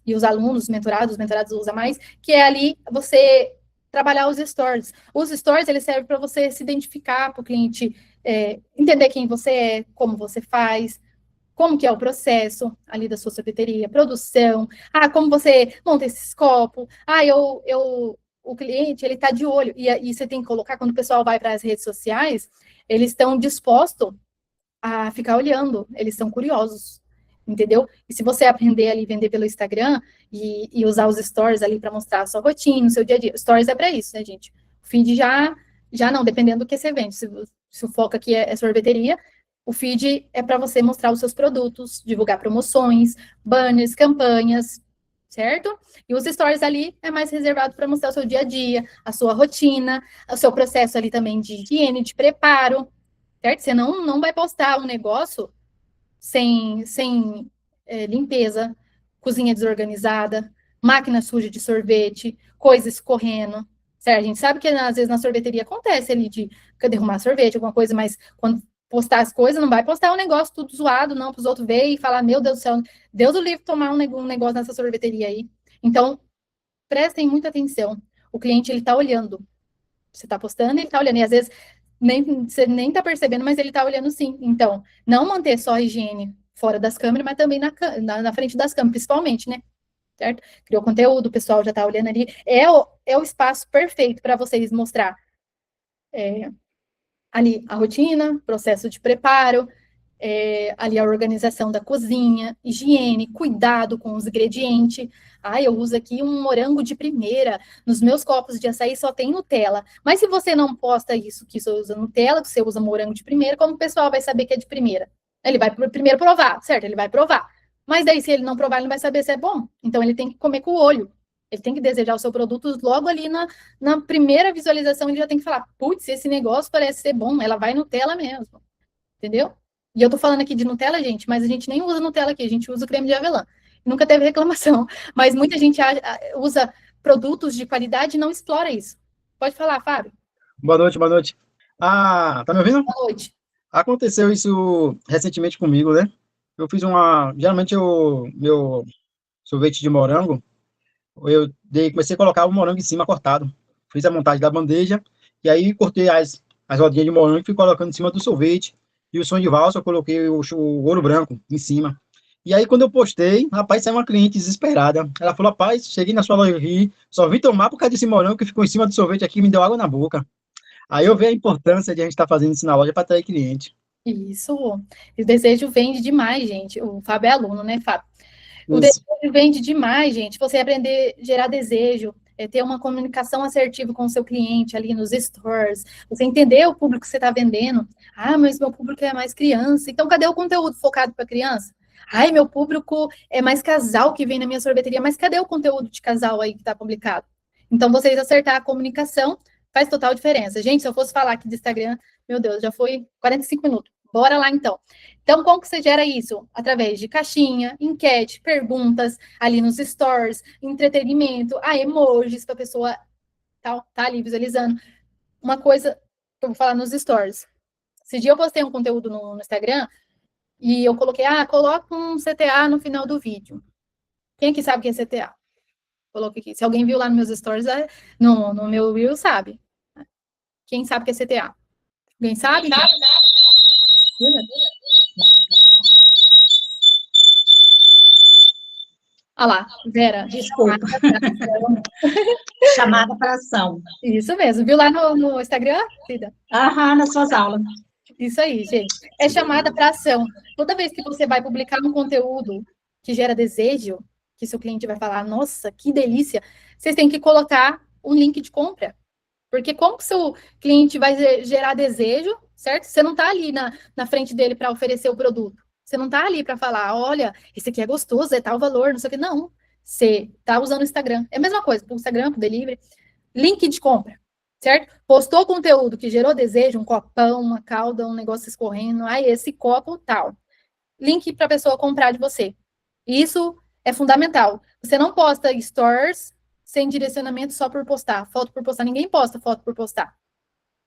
os alunos, os mentorados usam mais, que é ali você trabalhar os stories. Os stories, eles servem para você se identificar, para o cliente entender quem você é, como você faz, como que é o processo ali da sua sorveteria, produção, como você monta esses copos, o cliente, ele está de olho, e você tem que colocar, quando o pessoal vai para as redes sociais, eles estão dispostos a ficar olhando, eles são curiosos, entendeu? E se você aprender ali, vender pelo Instagram, e usar os stories ali para mostrar a sua rotina, o seu dia a dia, stories é para isso, né, gente? O feed já não, dependendo do que você vende, se o foco aqui é sorveteria, o feed é para você mostrar os seus produtos, divulgar promoções, banners, campanhas, certo? E os stories ali é mais reservado para mostrar o seu dia a dia, a sua rotina, o seu processo ali também de higiene, de preparo, certo? Você não vai postar um negócio sem limpeza, cozinha desorganizada, máquina suja de sorvete, coisa escorrendo, certo? A gente sabe que às vezes na sorveteria acontece ali de derrumar sorvete, alguma coisa, mas quando postar as coisas, não vai postar um negócio tudo zoado, não, para os outros verem e falar, meu Deus do céu, Deus o livre tomar um negócio nessa sorveteria aí. Então, prestem muita atenção. O cliente, ele tá olhando. Você tá postando, ele tá olhando. E às vezes, você nem tá percebendo, mas ele tá olhando sim. Então, não manter só a higiene fora das câmeras, mas também na frente das câmeras, principalmente, né? Certo? Criou conteúdo, o pessoal já tá olhando ali. É o espaço perfeito para vocês mostrar ali a rotina, processo de preparo, ali a organização da cozinha, higiene, cuidado com os ingredientes. Ah, eu uso aqui um morango de primeira. Nos meus copos de açaí só tem Nutella. Mas se você não posta isso, que você usa Nutella, que você usa morango de primeira, como o pessoal vai saber que é de primeira? Ele vai primeiro provar, certo? Ele vai provar. Mas daí, se ele não provar, ele não vai saber se é bom. Então, ele tem que comer com o olho. Ele tem que desejar o seu produto logo ali na primeira visualização. Ele já tem que falar: putz, esse negócio parece ser bom. Ela vai Nutella mesmo. Entendeu? E eu tô falando aqui de Nutella, gente, mas a gente nem usa Nutella aqui, a gente usa creme de avelã. Nunca teve reclamação. Mas muita gente usa produtos de qualidade e não explora isso. Pode falar, Fábio. Boa noite, boa noite. Tá me ouvindo? Boa noite. Aconteceu isso recentemente comigo, né? Eu fiz geralmente meu sorvete de morango, comecei a colocar o morango em cima cortado. Fiz a montagem da bandeja, e aí cortei as rodinhas de morango e fui colocando em cima do sorvete. E o sonho de valsa, eu coloquei o ouro branco em cima. E aí, quando eu postei, rapaz, saiu uma cliente desesperada. Ela falou: rapaz, cheguei na sua loja aqui, só vim tomar por causa desse morango que ficou em cima do sorvete aqui e me deu água na boca. Aí eu vejo a importância de a gente estar fazendo isso na loja para atrair cliente. Isso. O desejo vende demais, gente. O Fábio é aluno, né, Fábio? O Isso. desejo vende demais, gente. Você aprender a gerar desejo, ter uma comunicação assertiva com o seu cliente ali nos stores, você entender o público que você está vendendo. Ah, mas meu público é mais criança. Então, cadê o conteúdo focado para criança? Ai, meu público é mais casal que vem na minha sorveteria, mas cadê o conteúdo de casal aí que está publicado? Então, vocês acertar a comunicação faz total diferença. Gente, se eu fosse falar aqui do Instagram, meu Deus, já foi 45 minutos. Bora lá, então. Então, como que você gera isso? Através de caixinha, enquete, perguntas, ali nos stores, entretenimento, emojis para a pessoa tá ali visualizando. Uma coisa que eu vou falar nos stores. Esse dia eu postei um conteúdo no Instagram e eu coloquei, coloca um CTA no final do vídeo. Quem que sabe o que é CTA? Coloquei aqui. Se alguém viu lá nos meus stories, no meu reel, sabe. Quem sabe o que é CTA? Alguém sabe? Olha lá, Vera. Desculpa. Chamada para ação. Isso mesmo. Viu lá no Instagram, Cida? Nas suas aulas. Isso aí, gente. É chamada para ação. Toda vez que você vai publicar um conteúdo que gera desejo, que seu cliente vai falar, nossa, que delícia, vocês têm que colocar um link de compra. Porque como que seu cliente vai gerar desejo, certo? Você não está ali na frente dele para oferecer o produto. Você não está ali para falar, olha, esse aqui é gostoso, é tal valor, não sei o que. Não. Você está usando o Instagram. É a mesma coisa, para o Instagram, para o delivery. Link de compra, certo? Postou conteúdo que gerou desejo, um copão, uma calda, um negócio escorrendo. Esse copo tal. Link para a pessoa comprar de você. Isso é fundamental. Você não posta stores sem direcionamento só por postar. Foto por postar. Ninguém posta foto por postar.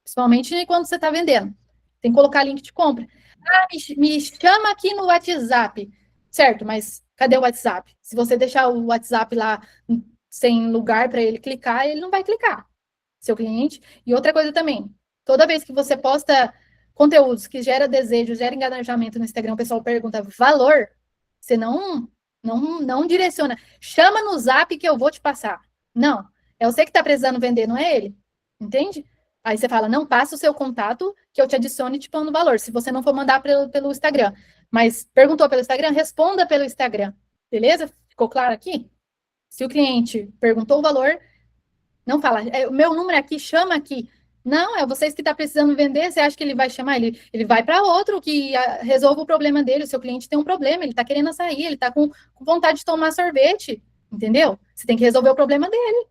Principalmente quando você está vendendo. Tem que colocar link de compra. Me chama aqui no WhatsApp. Certo, mas cadê o WhatsApp? Se você deixar o WhatsApp lá sem lugar para ele clicar, ele não vai clicar. Seu cliente. E outra coisa também. Toda vez que você posta conteúdos que gera desejo, gera engajamento no Instagram, o pessoal pergunta valor, você não direciona. Chama no Zap que eu vou te passar. Não, é você que está precisando vender, não é ele. Entende? Aí você fala, não, passa o seu contato que eu te adicione te pondo valor, se você não for mandar pelo Instagram. Mas perguntou pelo Instagram, responda pelo Instagram. Beleza? Ficou claro aqui? Se o cliente perguntou o valor, não fala, o meu número aqui, chama aqui. Não, é vocês que estão precisando vender, você acha que ele vai chamar? Ele vai para outro que resolva o problema dele. O seu cliente tem um problema, ele está querendo açaí, ele está com vontade de tomar sorvete, entendeu? Você tem que resolver o problema dele.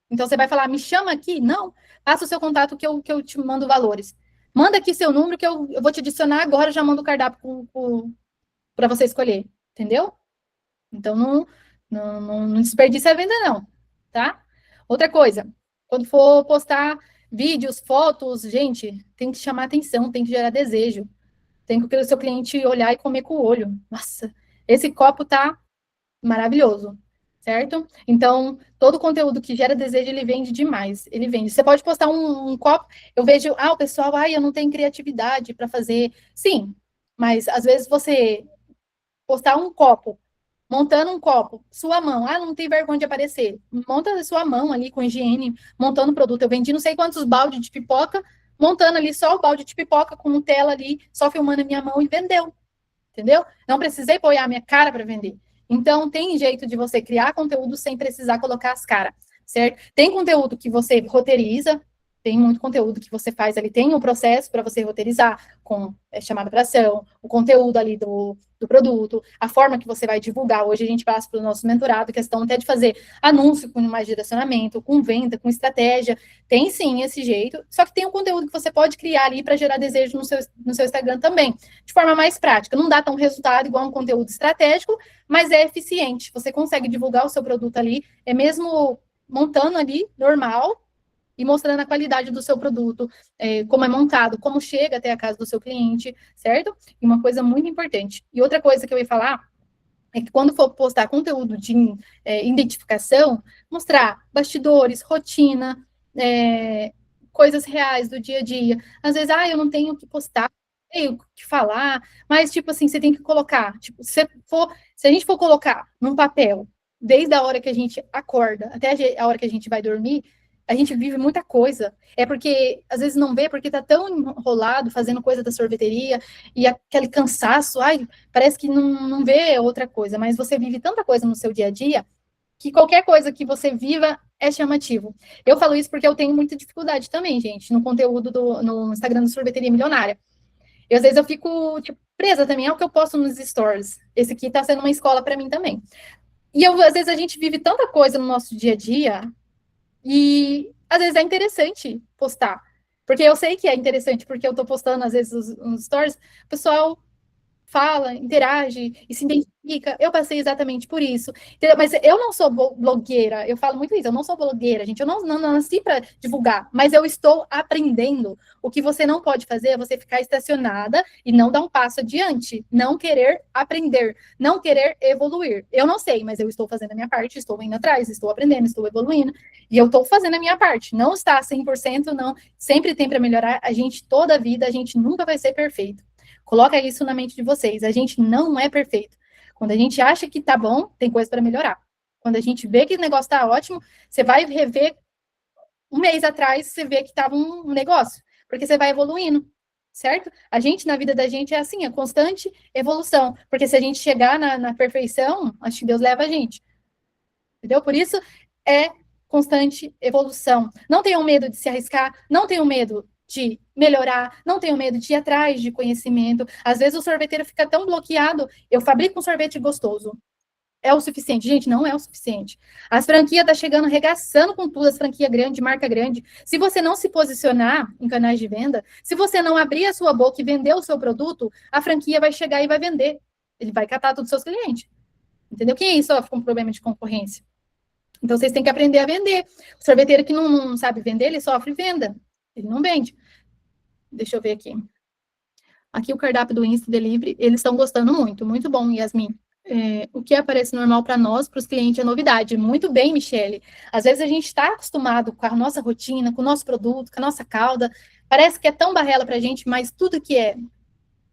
Então, você vai falar, me chama aqui? Não, passa o seu contato que eu te mando valores. Manda aqui seu número que eu vou te adicionar agora, já mando o cardápio para você escolher, entendeu? Então, não desperdice a venda, não, tá? Outra coisa, quando for postar vídeos, fotos, gente, tem que chamar atenção, tem que gerar desejo. Tem que o seu cliente olhar e comer com o olho. Nossa, esse copo tá maravilhoso, certo? Então, todo conteúdo que gera desejo, ele vende demais. Ele vende. Você pode postar um copo, eu vejo, o pessoal, eu não tenho criatividade para fazer. Sim, mas às vezes você postar um copo, montando um copo, sua mão, não tem vergonha de aparecer. Monta a sua mão ali com higiene, montando o produto. Eu vendi não sei quantos baldes de pipoca, montando ali só o balde de pipoca com Nutella ali, só filmando a minha mão e vendeu. Entendeu? Não precisei apoiar a minha cara para vender. Então, tem jeito de você criar conteúdo sem precisar colocar as caras, certo? Tem conteúdo que você roteiriza, tem muito conteúdo que você faz ali, tem um processo para você roteirizar, com chamada para ação, o conteúdo ali do produto, a forma que você vai divulgar. Hoje a gente passa para o nosso mentorado, questão até de fazer anúncio com mais direcionamento, com venda, com estratégia. Tem sim esse jeito, só que tem um conteúdo que você pode criar ali para gerar desejo no seu Instagram também, de forma mais prática. Não dá tão resultado igual um conteúdo estratégico, mas é eficiente. Você consegue divulgar o seu produto ali, é mesmo montando ali, normal, e mostrando a qualidade do seu produto, como é montado, como chega até a casa do seu cliente, certo? E uma coisa muito importante. E outra coisa que eu ia falar é que quando for postar conteúdo de identificação, mostrar bastidores, rotina, coisas reais do dia a dia. Às vezes, eu não tenho o que postar, não tenho o que falar, mas, tipo assim, você tem que colocar, tipo, se a gente for colocar num papel, desde a hora que a gente acorda até a hora que a gente vai dormir, a gente vive muita coisa. É porque, às vezes, não vê, porque tá tão enrolado fazendo coisa da sorveteria, e aquele cansaço, parece que não vê outra coisa, mas você vive tanta coisa no seu dia a dia, que qualquer coisa que você viva é chamativo. Eu falo isso porque eu tenho muita dificuldade também, gente, no conteúdo no Instagram do Sorveteria Milionária. E, às vezes, eu fico, tipo, presa também ao que eu posto nos stories. Esse aqui tá sendo uma escola para mim também. E, às vezes, a gente vive tanta coisa no nosso dia a dia, e às vezes é interessante postar. Porque eu sei que é interessante, porque eu tô postando, às vezes, os stories, o pessoal fala, interage e se identifica. Eu passei exatamente por isso. Entendeu? Mas eu não sou blogueira, eu falo muito isso, eu não sou blogueira, gente, eu não nasci para divulgar, mas eu estou aprendendo. O que você não pode fazer é você ficar estacionada e não dar um passo adiante, não querer aprender, não querer evoluir. Eu não sei, mas eu estou fazendo a minha parte, estou indo atrás, estou aprendendo, estou evoluindo, e eu estou fazendo a minha parte. Não está 100%, não, sempre tem para melhorar. A gente, toda a vida, a gente nunca vai ser perfeito. Coloca isso na mente de vocês. A gente não é perfeito. Quando a gente acha que tá bom, tem coisa para melhorar. Quando a gente vê que o negócio tá ótimo, você vai rever um mês atrás, você vê que tava um negócio, porque você vai evoluindo, certo? A gente, na vida da gente, é assim, a constante evolução. Porque se a gente chegar na perfeição, acho que Deus leva a gente. Entendeu? Por isso, é constante evolução. Não tenham medo de se arriscar, não tenham medo de melhorar, não tenho medo de ir atrás de conhecimento. Às vezes o sorveteiro fica tão bloqueado, eu fabrico um sorvete gostoso. É o suficiente? Gente, não é o suficiente. As franquias estão chegando, regaçando com tudo, as franquias grandes, marca grande. Se você não se posicionar em canais de venda, se você não abrir a sua boca e vender o seu produto, a franquia vai chegar e vai vender. Ele vai catar todos os seus clientes. Entendeu? Quem sofre com problema de concorrência? Então, vocês têm que aprender a vender. O sorveteiro que não sabe vender, ele sofre venda. Ele não vende. Deixa eu ver aqui. Aqui o cardápio do Insta Delivery, eles estão gostando muito. Muito bom, Yasmin. O que aparece normal para nós, para os clientes, é novidade. Muito bem, Michele. Às vezes a gente está acostumado com a nossa rotina, com o nosso produto, com a nossa calda. Parece que é tão barrela para a gente, mas tudo que é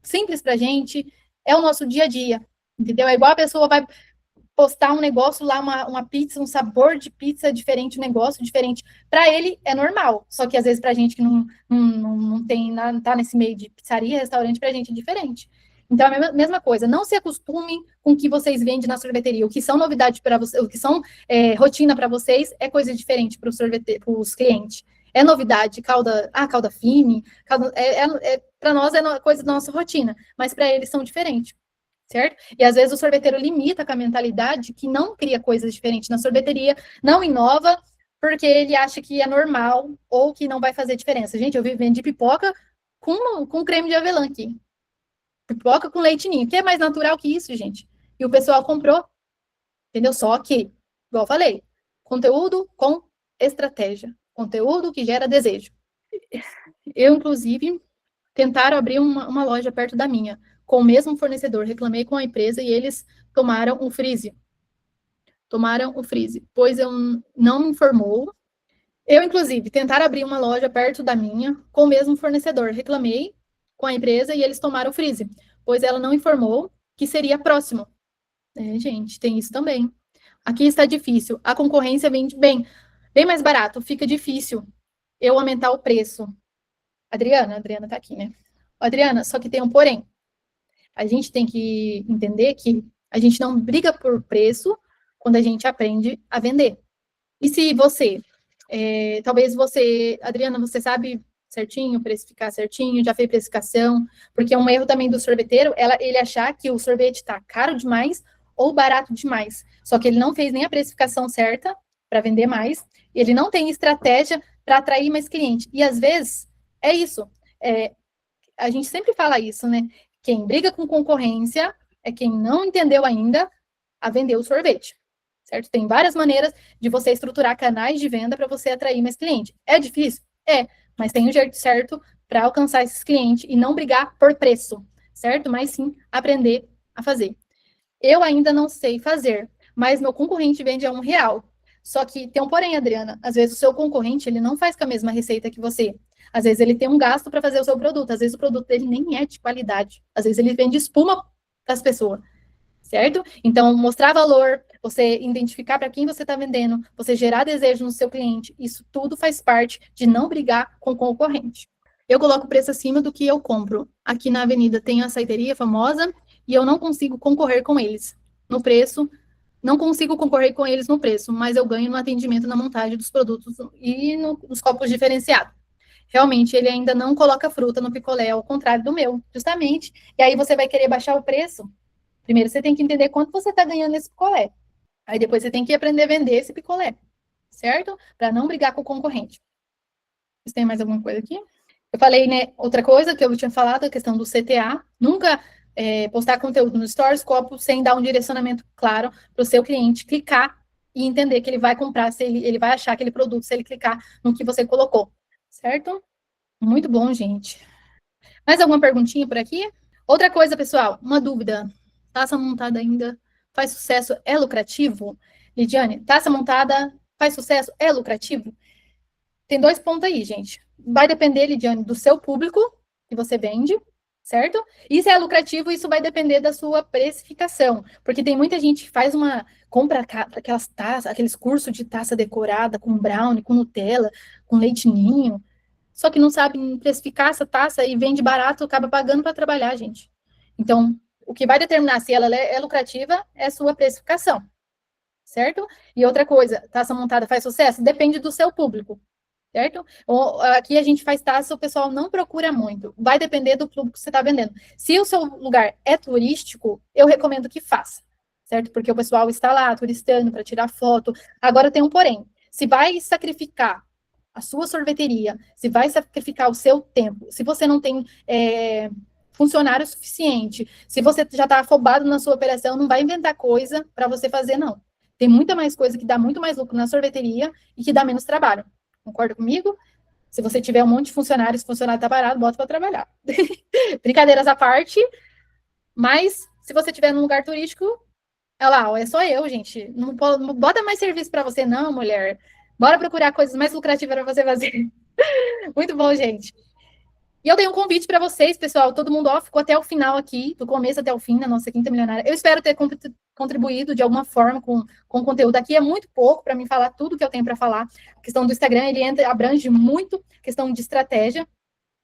simples para a gente é o nosso dia a dia. Entendeu? É igual a pessoa vai postar um negócio lá, uma pizza, um sabor de pizza diferente, um negócio diferente. Para ele é normal, só que às vezes para a gente que não tem nada, não tá nesse meio de pizzaria, restaurante, para a gente é diferente. Então, é a mesma coisa, não se acostumem com o que vocês vendem na sorveteria. O que são novidades para vocês, o que são rotina para vocês, é coisa diferente para os clientes. É novidade, calda fine, para nós é coisa da nossa rotina, mas para eles são diferentes, certo? E às vezes o sorveteiro limita com a mentalidade que não cria coisas diferentes na sorveteria, não inova, porque ele acha que é normal ou que não vai fazer diferença. Gente, eu vendi pipoca com creme de avelã aqui. Pipoca com leite ninho, que é mais natural que isso, gente. E o pessoal comprou, entendeu? Só que, igual eu falei, conteúdo com estratégia. Conteúdo que gera desejo. Eu, inclusive, tentaram abrir uma loja perto da minha, com o mesmo fornecedor. Reclamei com a empresa e eles tomaram o freeze. Pois eu não me informou. Eu, inclusive, tentaram abrir uma loja perto da minha, com o mesmo fornecedor. Reclamei com a empresa e eles tomaram o freeze, pois ela não informou que seria próximo. Gente, tem isso também. Aqui está difícil. A concorrência vende bem mais barato. Fica difícil eu aumentar o preço. Adriana tá aqui, né? Adriana, só que tem um porém. A gente tem que entender que a gente não briga por preço quando a gente aprende a vender. E se você, talvez você, Adriana, você sabe certinho, precificar certinho, já fez precificação, porque é um erro também do sorveteiro, ele achar que o sorvete está caro demais ou barato demais. Só que ele não fez nem a precificação certa para vender mais, ele não tem estratégia para atrair mais cliente. E às vezes é isso. A gente sempre fala isso, né? Quem briga com concorrência é quem não entendeu ainda a vender o sorvete, certo? Tem várias maneiras de você estruturar canais de venda para você atrair mais cliente. É difícil? Mas tem um jeito certo para alcançar esses clientes e não brigar por preço, certo? Mas sim aprender a fazer. Eu ainda não sei fazer, mas meu concorrente vende a R$1. Só que tem um porém, Adriana. Às vezes o seu concorrente ele não faz com a mesma receita que você. Às vezes ele tem um gasto para fazer o seu produto. Às vezes o produto dele nem é de qualidade. Às vezes ele vende espuma para as pessoas, certo? Então, mostrar valor, você identificar para quem você está vendendo, você gerar desejo no seu cliente, isso tudo faz parte de não brigar com o concorrente. Eu coloco o preço acima do que eu compro. Aqui na avenida tem a açaiteria famosa e eu não consigo concorrer com eles no preço. Não consigo concorrer com eles no preço, mas eu ganho no atendimento, na montagem dos produtos e nos copos diferenciados. Realmente, ele ainda não coloca fruta no picolé, ao contrário do meu, justamente. E aí você vai querer baixar o preço. Primeiro, você tem que entender quanto você está ganhando nesse picolé. Aí depois você tem que aprender a vender esse picolé, certo? Para não brigar com o concorrente. Vocês têm mais alguma coisa aqui? Eu falei, né, outra coisa que eu tinha falado, a questão do CTA. Nunca postar conteúdo no Stories, copo, sem dar um direcionamento claro para o seu cliente clicar e entender que ele vai comprar, se ele vai achar aquele produto, se ele clicar no que você colocou, certo? Muito bom, gente. Mais alguma perguntinha por aqui? Outra coisa, pessoal, uma dúvida. Taça montada ainda faz sucesso, é lucrativo? Lidiane, taça montada faz sucesso, é lucrativo? Tem 2 pontos aí, gente. Vai depender, Lidiane, do seu público que você vende, certo? E se é lucrativo, isso vai depender da sua precificação, porque tem muita gente que compra aquelas taças, aqueles cursos de taça decorada com brownie, com Nutella, com leite ninho, só que não sabe precificar essa taça e vende barato, acaba pagando para trabalhar, gente. Então, o que vai determinar se ela é lucrativa é a sua precificação, certo? E outra coisa, taça montada faz sucesso? Depende do seu público, certo? Aqui a gente faz taça, o pessoal não procura muito. Vai depender do público que você está vendendo. Se o seu lugar é turístico, eu recomendo que faça, certo? Porque o pessoal está lá turistando para tirar foto. Agora tem um porém. Se vai sacrificar a sua sorveteria, se vai sacrificar o seu tempo, se você não tem funcionário suficiente, se você já está afobado na sua operação, não vai inventar coisa para você fazer, não. Tem muita mais coisa que dá muito mais lucro na sorveteria e que dá menos trabalho. Concorda comigo? Se você tiver um monte de funcionários, se o funcionário está parado, bota para trabalhar. Brincadeiras à parte, mas se você estiver num lugar turístico, olha lá, é só eu, gente. Não bota mais serviço para você, não, mulher. Bora procurar coisas mais lucrativas para você fazer. Muito bom, gente. E eu tenho um convite para vocês, pessoal. Todo mundo ficou até o final aqui, do começo até o fim, na nossa Quinta Milionária. Eu espero ter contribuído de alguma forma com o conteúdo. Aqui é muito pouco para mim falar tudo que eu tenho para falar. A questão do Instagram, ele abrange muito questão de estratégia,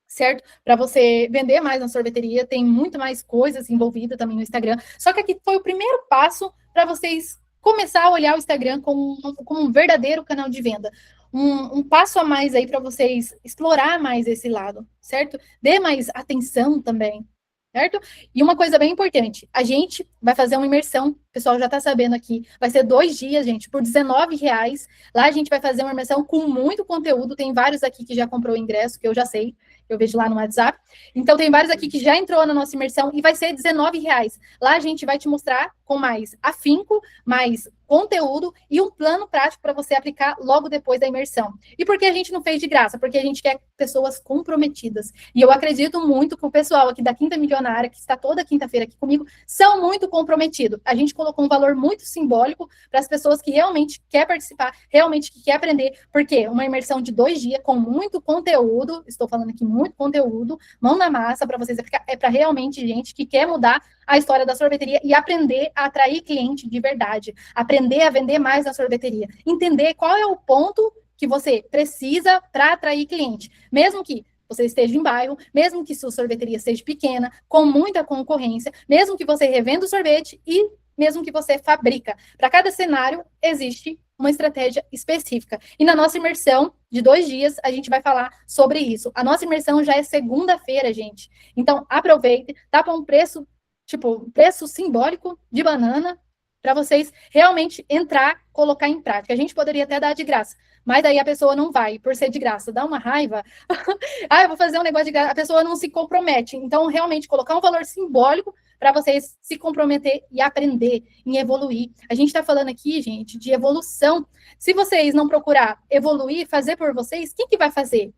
certo? Para você vender mais na sorveteria, tem muito mais coisas envolvidas também no Instagram. Só que aqui foi o primeiro passo para vocês começar a olhar o Instagram como um verdadeiro canal de venda. um passo a mais aí para vocês explorar mais esse lado, certo? Dê mais atenção também, certo? E uma coisa bem importante, a gente vai fazer uma imersão, o pessoal já está sabendo aqui, vai ser 2 dias, gente, por R$19. Lá a gente vai fazer uma imersão com muito conteúdo, tem vários aqui que já comprou o ingresso, que eu já sei, eu vejo lá no WhatsApp. Então, tem vários aqui que já entrou na nossa imersão e vai ser R$19. Lá a gente vai te mostrar com mais afinco, mais conteúdo e um plano prático para você aplicar logo depois da imersão. E por que a gente não fez de graça? Porque a gente quer pessoas comprometidas. E eu acredito muito que o pessoal aqui da Quinta Milionária, que está toda quinta-feira aqui comigo, são muito comprometidos. A gente colocou um valor muito simbólico para as pessoas que realmente querem participar, realmente que quer aprender, porque uma imersão de 2 dias com muito conteúdo, estou falando aqui muito conteúdo, mão na massa para vocês aplicar, é para realmente gente que quer mudar a história da sorveteria e aprender a atrair cliente de verdade, aprender a vender mais na sorveteria, entender qual é o ponto que você precisa para atrair cliente, mesmo que você esteja em bairro, mesmo que sua sorveteria seja pequena, com muita concorrência, mesmo que você revenda o sorvete e mesmo que você fabrica. Para cada cenário, existe uma estratégia específica. E na nossa imersão de 2 dias, a gente vai falar sobre isso. A nossa imersão já é segunda-feira, gente. Então, aproveite, tá com um preço, tipo, preço simbólico de banana, para vocês realmente entrar, colocar em prática. A gente poderia até dar de graça, mas aí a pessoa não vai, por ser de graça, dá uma raiva. Eu vou fazer um negócio de graça, a pessoa não se compromete. Então, realmente, colocar um valor simbólico para vocês se comprometer e aprender, em evoluir. A gente está falando aqui, gente, de evolução. Se vocês não procurar evoluir, fazer por vocês, quem que vai fazer?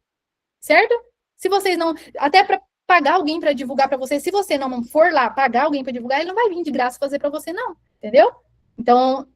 Certo? Se vocês não... Até para pagar alguém para divulgar para você, se você não for lá pagar alguém para divulgar, ele não vai vir de graça fazer para você, não. Entendeu? Então,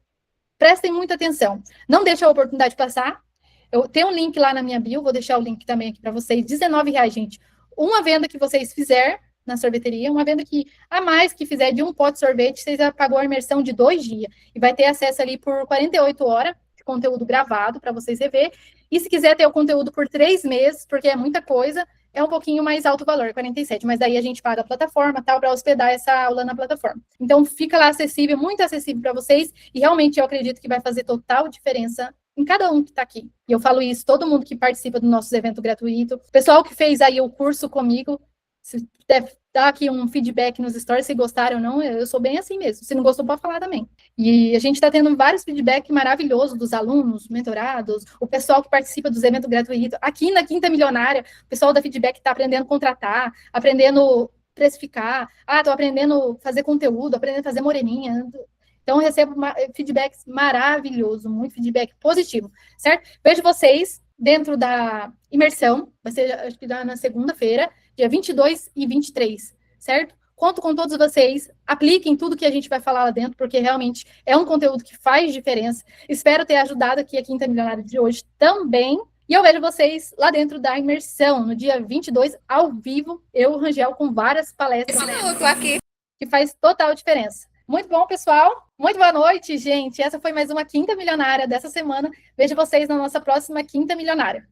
prestem muita atenção. Não deixe a oportunidade passar. Eu tenho um link lá na minha bio, vou deixar o link também aqui para vocês. R$19, gente. Uma venda que vocês fizer na sorveteria, uma venda que a mais que fizer de um pote de sorvete, vocês já pagou a imersão de 2 dias. E vai ter acesso ali por 48 horas de conteúdo gravado para vocês rever. E se quiser ter o conteúdo por 3 meses, porque é muita coisa, é um pouquinho mais alto o valor, 47, mas daí a gente paga a plataforma, tal, para hospedar essa aula na plataforma. Então, fica lá acessível, muito acessível para vocês, e realmente eu acredito que vai fazer total diferença em cada um que está aqui. E eu falo isso, todo mundo que participa do nosso evento gratuito, o pessoal que fez aí o curso comigo, se deve dar aqui um feedback nos stories, se gostaram ou não, eu sou bem assim mesmo. Se não gostou, pode falar também. E a gente está tendo vários feedbacks maravilhosos dos alunos, mentorados, o pessoal que participa dos eventos gratuitos. Aqui na Quinta Milionária, o pessoal da feedback está aprendendo a contratar, aprendendo a precificar. Estou aprendendo a fazer conteúdo, aprendendo a fazer moreninha. Então, eu recebo feedbacks maravilhosos, muito feedback positivo, certo? Vejo vocês dentro da imersão, vai ser, acho que na segunda-feira, dia 22 e 23, certo? Conto com todos vocês, apliquem tudo que a gente vai falar lá dentro, porque realmente é um conteúdo que faz diferença. Espero ter ajudado aqui a Quinta Milionária de hoje também. E eu vejo vocês lá dentro da imersão, no dia 22, ao vivo, eu, Rangel, com várias palestras. Eu tô aqui. Que faz total diferença. Muito bom, pessoal. Muito boa noite, gente. Essa foi mais uma Quinta Milionária dessa semana. Vejo vocês na nossa próxima Quinta Milionária.